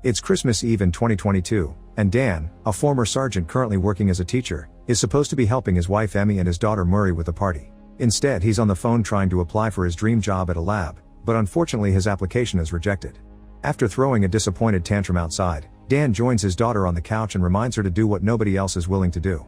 It's Christmas Eve in 2022, and Dan, a former sergeant currently working as a teacher, is supposed to be helping his wife Emmy and his daughter Murray with the party. Instead, he's on the phone trying to apply for his dream job at a lab, but unfortunately his application is rejected. After throwing a disappointed tantrum outside, Dan joins his daughter on the couch and reminds her to do what nobody else is willing to do.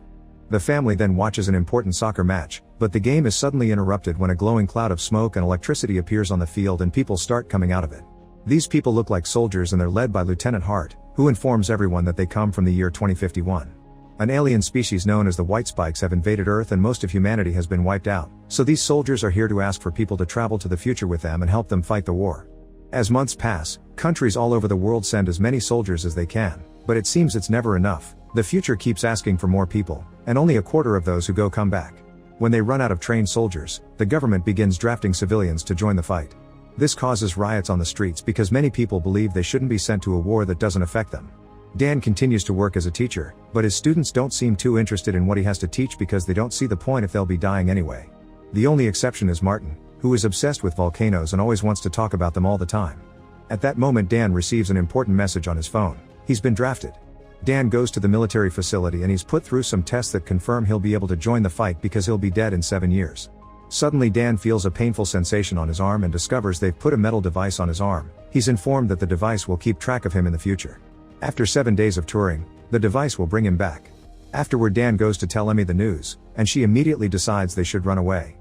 The family then watches an important soccer match, but the game is suddenly interrupted when a glowing cloud of smoke and electricity appears on the field and people start coming out of it. These people look like soldiers and they're led by Lieutenant Hart, who informs everyone that they come from the year 2051. An alien species known as the White Spikes have invaded Earth and most of humanity has been wiped out, so these soldiers are here to ask for people to travel to the future with them and help them fight the war. As months pass, countries all over the world send as many soldiers as they can, but it seems it's never enough. The future keeps asking for more people, and only a quarter of those who go come back. When they run out of trained soldiers, the government begins drafting civilians to join the fight. This causes riots on the streets because many people believe they shouldn't be sent to a war that doesn't affect them. Dan continues to work as a teacher, but his students don't seem too interested in what he has to teach because they don't see the point if they'll be dying anyway. The only exception is Martin, who is obsessed with volcanoes and always wants to talk about them all the time. At that moment Dan receives an important message on his phone. He's been drafted. Dan goes to the military facility and he's put through some tests that confirm he'll be able to join the fight because he'll be dead in 7 years. Suddenly Dan feels a painful sensation on his arm and discovers they've put a metal device on his arm. He's informed that the device will keep track of him in the future. After 7 days of touring, the device will bring him back. Afterward Dan goes to tell Emmy the news, and she immediately decides they should run away.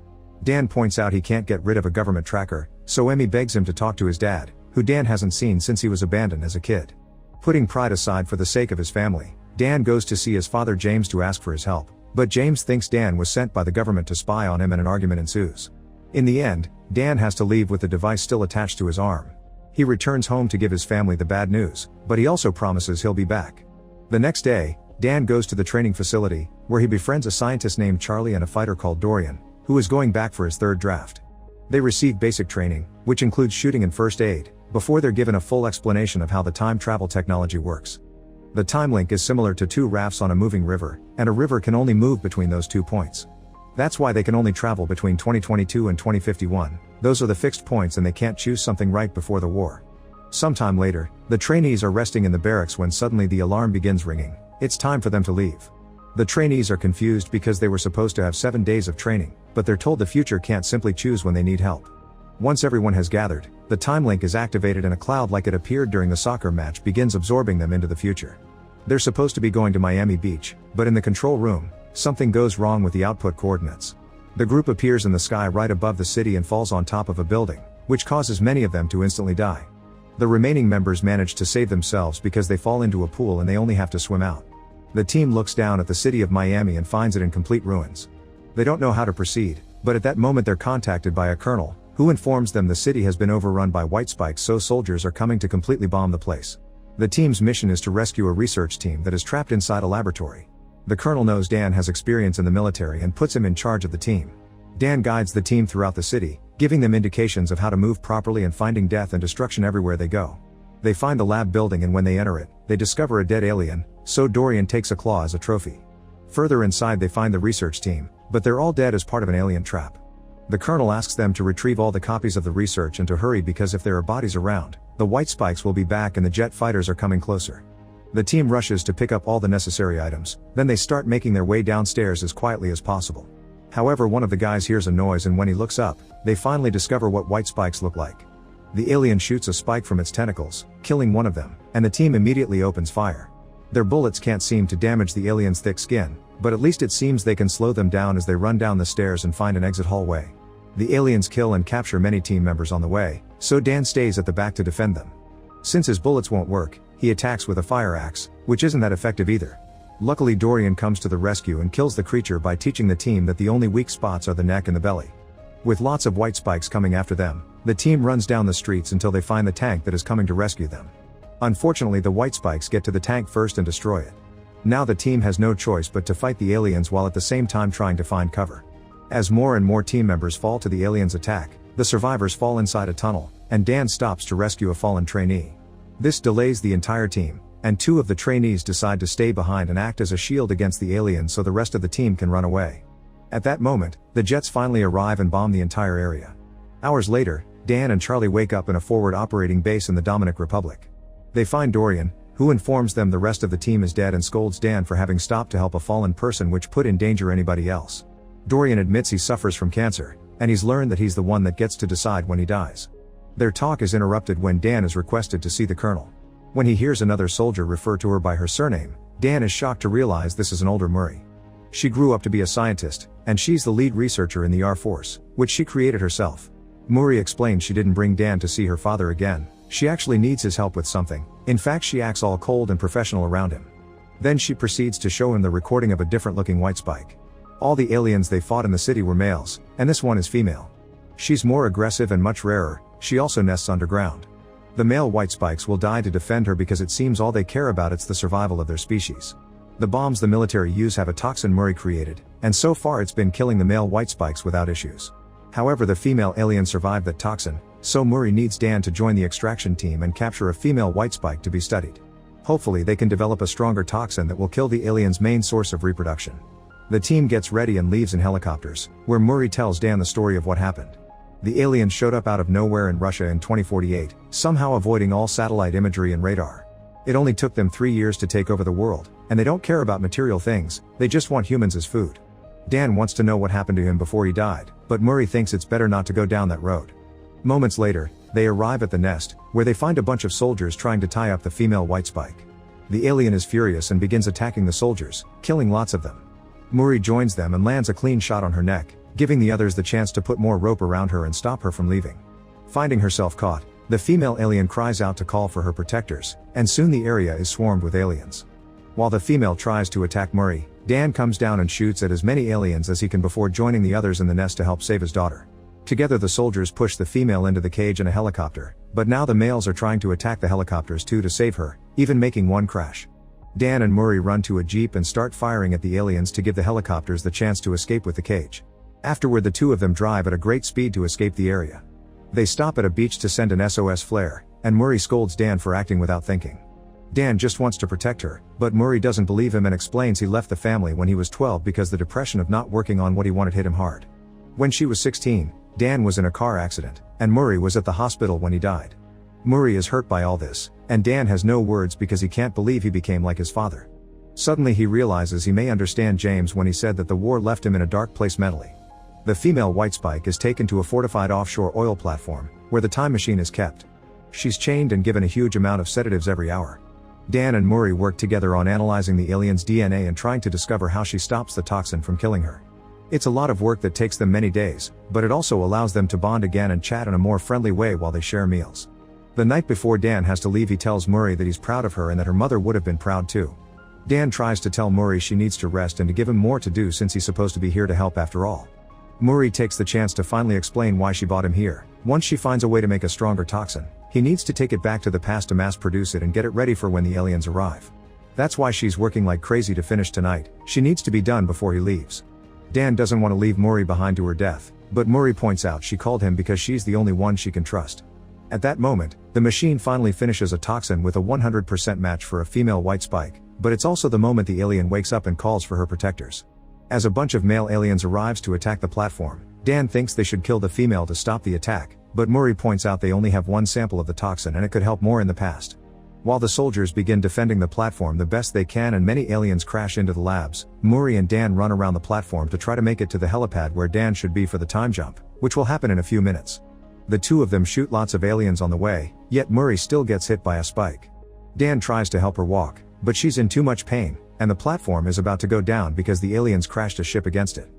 Dan points out he can't get rid of a government tracker, so Emmy begs him to talk to his dad, who Dan hasn't seen since he was abandoned as a kid. Putting pride aside for the sake of his family, Dan goes to see his father James to ask for his help, but James thinks Dan was sent by the government to spy on him and an argument ensues. In the end, Dan has to leave with the device still attached to his arm. He returns home to give his family the bad news, but he also promises he'll be back. The next day, Dan goes to the training facility, where he befriends a scientist named Charlie and a fighter called Dorian, who is going back for his third draft. They receive basic training, which includes shooting and first aid, before they're given a full explanation of how the time travel technology works. The time link is similar to two rafts on a moving river, and a river can only move between those 2 points. That's why they can only travel between 2022 and 2051, those are the fixed points and they can't choose something right before the war. Sometime later, the trainees are resting in the barracks when suddenly the alarm begins ringing. It's time for them to leave. The trainees are confused because they were supposed to have 7 days of training, but they're told the future can't simply choose when they need help. Once everyone has gathered, the time link is activated and a cloud like it appeared during the soccer match begins absorbing them into the future. They're supposed to be going to Miami Beach, but in the control room, something goes wrong with the output coordinates. The group appears in the sky right above the city and falls on top of a building, which causes many of them to instantly die. The remaining members manage to save themselves because they fall into a pool and they only have to swim out. The team looks down at the city of Miami and finds it in complete ruins. They don't know how to proceed, but at that moment they're contacted by a colonel, who informs them the city has been overrun by White Spikes, so soldiers are coming to completely bomb the place. The team's mission is to rescue a research team that is trapped inside a laboratory. The colonel knows Dan has experience in the military and puts him in charge of the team. Dan guides the team throughout the city, giving them indications of how to move properly and finding death and destruction everywhere they go. They find the lab building and when they enter it, they discover a dead alien, so Dorian takes a claw as a trophy. Further inside they find the research team, but they're all dead as part of an alien trap. The colonel asks them to retrieve all the copies of the research and to hurry because if there are bodies around, the White Spikes will be back and the jet fighters are coming closer. The team rushes to pick up all the necessary items, then they start making their way downstairs as quietly as possible. However, one of the guys hears a noise and when he looks up, they finally discover what White Spikes look like. The alien shoots a spike from its tentacles, killing one of them, and the team immediately opens fire. Their bullets can't seem to damage the alien's thick skin, but at least it seems they can slow them down as they run down the stairs and find an exit hallway. The aliens kill and capture many team members on the way, so Dan stays at the back to defend them. Since his bullets won't work, he attacks with a fire axe, which isn't that effective either. Luckily Dorian comes to the rescue and kills the creature by teaching the team that the only weak spots are the neck and the belly. With lots of White Spikes coming after them, the team runs down the streets until they find the tank that is coming to rescue them. Unfortunately the White Spikes get to the tank first and destroy it. Now the team has no choice but to fight the aliens while at the same time trying to find cover. As more and more team members fall to the aliens' attack, the survivors fall inside a tunnel, and Dan stops to rescue a fallen trainee. This delays the entire team, and 2 of the trainees decide to stay behind and act as a shield against the aliens so the rest of the team can run away. At that moment, the jets finally arrive and bomb the entire area. Hours later, Dan and Charlie wake up in a forward operating base in the Dominican Republic. They find Dorian, who informs them the rest of the team is dead and scolds Dan for having stopped to help a fallen person which put in danger anybody else. Dorian admits he suffers from cancer, and he's learned that he's the one that gets to decide when he dies. Their talk is interrupted when Dan is requested to see the colonel. When he hears another soldier refer to her by her surname, Dan is shocked to realize this is an older Murray. She grew up to be a scientist, and she's the lead researcher in the Air Force, which she created herself. Murray explains she didn't bring Dan to see her father again, she actually needs his help with something. In fact, she acts all cold and professional around him. Then she proceeds to show him the recording of a different looking white spike. All the aliens they fought in the city were males, and this one is female. She's more aggressive and much rarer, she also nests underground. The male white spikes will die to defend her because it seems all they care about is the survival of their species. The bombs the military use have a toxin Murray created, and so far it's been killing the male white spikes without issues. However, the female alien survived that toxin, so Murray needs Dan to join the extraction team and capture a female white spike to be studied. Hopefully they can develop a stronger toxin that will kill the alien's main source of reproduction. The team gets ready and leaves in helicopters, where Murray tells Dan the story of what happened. The aliens showed up out of nowhere in Russia in 2048, somehow avoiding all satellite imagery and radar. It only took them 3 years to take over the world, and they don't care about material things, they just want humans as food. Dan wants to know what happened to him before he died, but Murray thinks it's better not to go down that road. Moments later, they arrive at the nest, where they find a bunch of soldiers trying to tie up the female white spike. The alien is furious and begins attacking the soldiers, killing lots of them. Murray joins them and lands a clean shot on her neck, giving the others the chance to put more rope around her and stop her from leaving. Finding herself caught, the female alien cries out to call for her protectors, and soon the area is swarmed with aliens. While the female tries to attack Murray, Dan comes down and shoots at as many aliens as he can before joining the others in the nest to help save his daughter. Together the soldiers push the female into the cage in a helicopter, but now the males are trying to attack the helicopters too to save her, even making one crash. Dan and Murray run to a jeep and start firing at the aliens to give the helicopters the chance to escape with the cage. Afterward, the two of them drive at a great speed to escape the area. They stop at a beach to send an SOS flare, and Murray scolds Dan for acting without thinking. Dan just wants to protect her, but Murray doesn't believe him and explains he left the family when he was 12 because the depression of not working on what he wanted hit him hard. When she was 16, Dan was in a car accident, and Murray was at the hospital when he died. Murray is hurt by all this, and Dan has no words because he can't believe he became like his father. Suddenly he realizes he may understand James when he said that the war left him in a dark place mentally. The female white spike is taken to a fortified offshore oil platform, where the time machine is kept. She's chained and given a huge amount of sedatives every hour. Dan and Murray work together on analyzing the alien's DNA and trying to discover how she stops the toxin from killing her. It's a lot of work that takes them many days, but it also allows them to bond again and chat in a more friendly way while they share meals. The night before Dan has to leave, he tells Murray that he's proud of her and that her mother would have been proud too. Dan tries to tell Murray she needs to rest and to give him more to do since he's supposed to be here to help after all. Murray takes the chance to finally explain why she brought him here. Once she finds a way to make a stronger toxin, he needs to take it back to the past to mass produce it and get it ready for when the aliens arrive. That's why she's working like crazy to finish tonight, she needs to be done before he leaves. Dan doesn't want to leave Murray behind to her death, but Murray points out she called him because she's the only one she can trust. At that moment, the machine finally finishes a toxin with a 100% match for a female white spike, but it's also the moment the alien wakes up and calls for her protectors. As a bunch of male aliens arrives to attack the platform, Dan thinks they should kill the female to stop the attack, but Murray points out they only have one sample of the toxin and it could help more in the past. While the soldiers begin defending the platform the best they can and many aliens crash into the labs, Murray and Dan run around the platform to try to make it to the helipad where Dan should be for the time jump, which will happen in a few minutes. The two of them shoot lots of aliens on the way, yet Murray still gets hit by a spike. Dan tries to help her walk, but she's in too much pain, and the platform is about to go down because the aliens crashed a ship against it.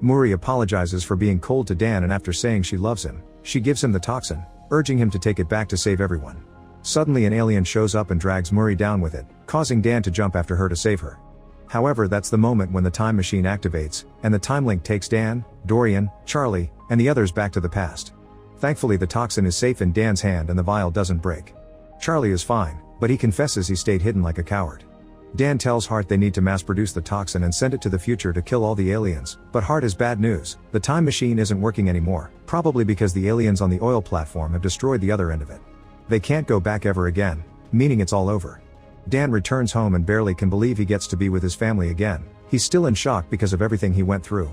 Murray apologizes for being cold to Dan, and after saying she loves him, she gives him the toxin, urging him to take it back to save everyone. Suddenly an alien shows up and drags Murray down with it, causing Dan to jump after her to save her. However, that's the moment when the time machine activates, and the time link takes Dan, Dorian, Charlie, and the others back to the past. Thankfully the toxin is safe in Dan's hand and the vial doesn't break. Charlie is fine, but he confesses he stayed hidden like a coward. Dan tells Hart they need to mass produce the toxin and send it to the future to kill all the aliens, but Hart has bad news. The time machine isn't working anymore, probably because the aliens on the oil platform have destroyed the other end of it. They can't go back ever again, meaning it's all over. Dan returns home and barely can believe he gets to be with his family again. He's still in shock because of everything he went through.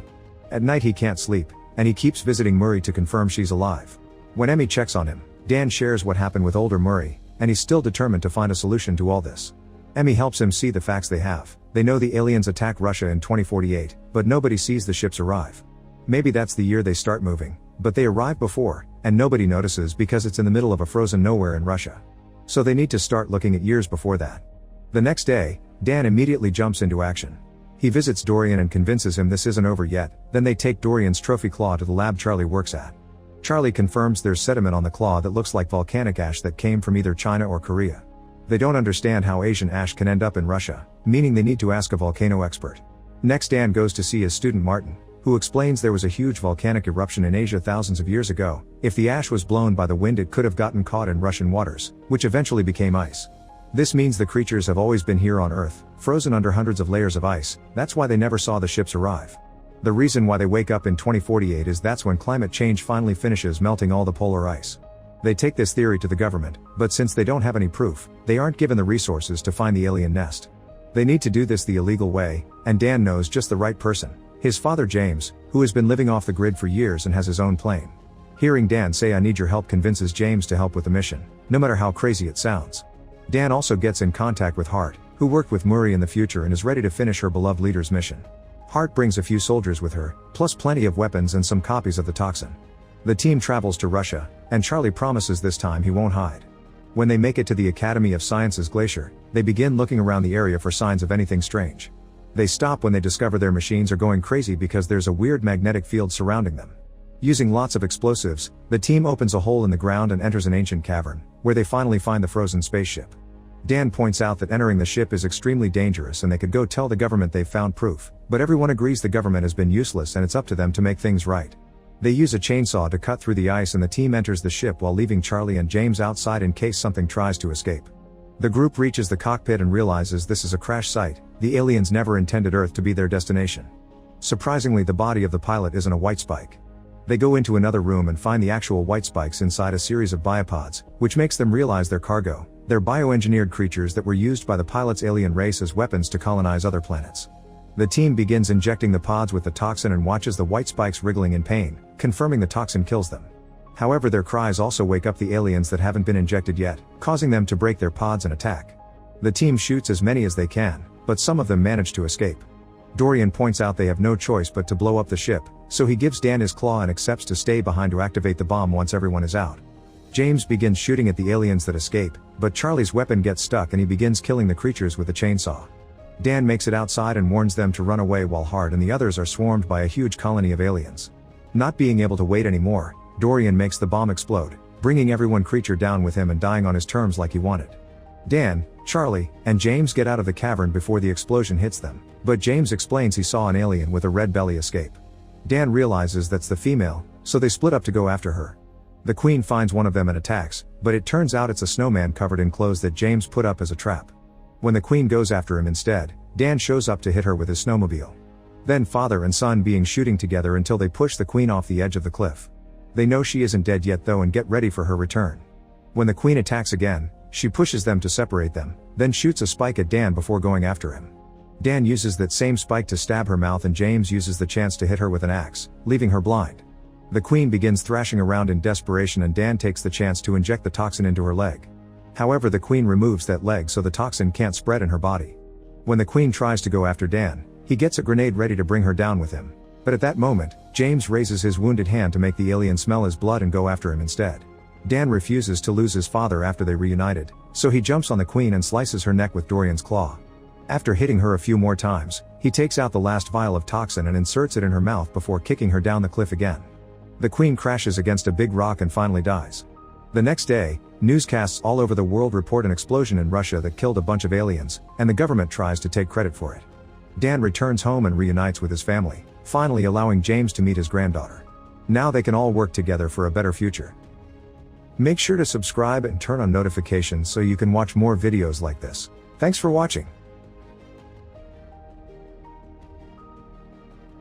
At night he can't sleep, and he keeps visiting Murray to confirm she's alive. When Emmy checks on him, Dan shares what happened with older Murray, and he's still determined to find a solution to all this. Emmy helps him see the facts they have. They know the aliens attack Russia in 2048, but nobody sees the ships arrive. Maybe that's the year they start moving, but they arrive before, and nobody notices because it's in the middle of a frozen nowhere in Russia. So they need to start looking at years before that. The next day, Dan immediately jumps into action. He visits Dorian and convinces him this isn't over yet, then they take Dorian's trophy claw to the lab Charlie works at. Charlie confirms there's sediment on the claw that looks like volcanic ash that came from either China or Korea. They don't understand how Asian ash can end up in Russia, meaning they need to ask a volcano expert. Next, Dan goes to see his student Martin, who explains there was a huge volcanic eruption in Asia thousands of years ago. If the ash was blown by the wind, it could have gotten caught in Russian waters, which eventually became ice. This means the creatures have always been here on Earth, frozen under hundreds of layers of ice. That's why they never saw the ships arrive. The reason why they wake up in 2048 is that's when climate change finally finishes melting all the polar ice. They take this theory to the government, but since they don't have any proof, they aren't given the resources to find the alien nest. They need to do this the illegal way, and Dan knows just the right person. His father James, who has been living off the grid for years and has his own plane. Hearing Dan say "I need your help" convinces James to help with the mission, no matter how crazy it sounds. Dan also gets in contact with Hart, who worked with Murray in the future and is ready to finish her beloved leader's mission. Hart brings a few soldiers with her, plus plenty of weapons and some copies of the toxin. The team travels to Russia, and Charlie promises this time he won't hide. When they make it to the Academy of Sciences glacier, they begin looking around the area for signs of anything strange. They stop when they discover their machines are going crazy because there's a weird magnetic field surrounding them. Using lots of explosives, the team opens a hole in the ground and enters an ancient cavern, where they finally find the frozen spaceship. Dan points out that entering the ship is extremely dangerous and they could go tell the government they've found proof, but everyone agrees the government has been useless and it's up to them to make things right. They use a chainsaw to cut through the ice and the team enters the ship while leaving Charlie and James outside in case something tries to escape. The group reaches the cockpit and realizes this is a crash site. The aliens never intended Earth to be their destination. Surprisingly, the body of the pilot isn't a white spike. They go into another room and find the actual white spikes inside a series of biopods, which makes them realize their cargo. They're bioengineered creatures that were used by the pilot's alien race as weapons to colonize other planets. The team begins injecting the pods with the toxin and watches the white spikes wriggling in pain, confirming the toxin kills them. However, their cries also wake up the aliens that haven't been injected yet, causing them to break their pods and attack. The team shoots as many as they can, but some of them manage to escape. Dorian points out they have no choice but to blow up the ship, so he gives Dan his claw and accepts to stay behind to activate the bomb once everyone is out. James begins shooting at the aliens that escape, but Charlie's weapon gets stuck and he begins killing the creatures with a chainsaw. Dan makes it outside and warns them to run away while Hart and the others are swarmed by a huge colony of aliens. Not being able to wait anymore, Dorian makes the bomb explode, bringing everyone creature down with him and dying on his terms like he wanted. Dan, Charlie, and James get out of the cavern before the explosion hits them, but James explains he saw an alien with a red belly escape. Dan realizes that's the female, so they split up to go after her. The Queen finds one of them and attacks, but it turns out it's a snowman covered in clothes that James put up as a trap. When the Queen goes after him instead, Dan shows up to hit her with his snowmobile. Then father and son being shooting together until they push the Queen off the edge of the cliff. They know she isn't dead yet though and get ready for her return. When the Queen attacks again, she pushes them to separate them, then shoots a spike at Dan before going after him. Dan uses that same spike to stab her mouth and James uses the chance to hit her with an axe, leaving her blind. The Queen begins thrashing around in desperation and Dan takes the chance to inject the toxin into her leg. However, the Queen removes that leg so the toxin can't spread in her body. When the Queen tries to go after Dan, he gets a grenade ready to bring her down with him. But at that moment, James raises his wounded hand to make the alien smell his blood and go after him instead. Dan refuses to lose his father after they reunited, so he jumps on the Queen and slices her neck with Dorian's claw. After hitting her a few more times, he takes out the last vial of toxin and inserts it in her mouth before kicking her down the cliff again. The Queen crashes against a big rock and finally dies. The next day, newscasts all over the world report an explosion in Russia that killed a bunch of aliens, and the government tries to take credit for it. Dan returns home and reunites with his family, finally allowing James to meet his granddaughter. Now they can all work together for a better future. Make sure to subscribe and turn on notifications so you can watch more videos like this. Thanks for watching.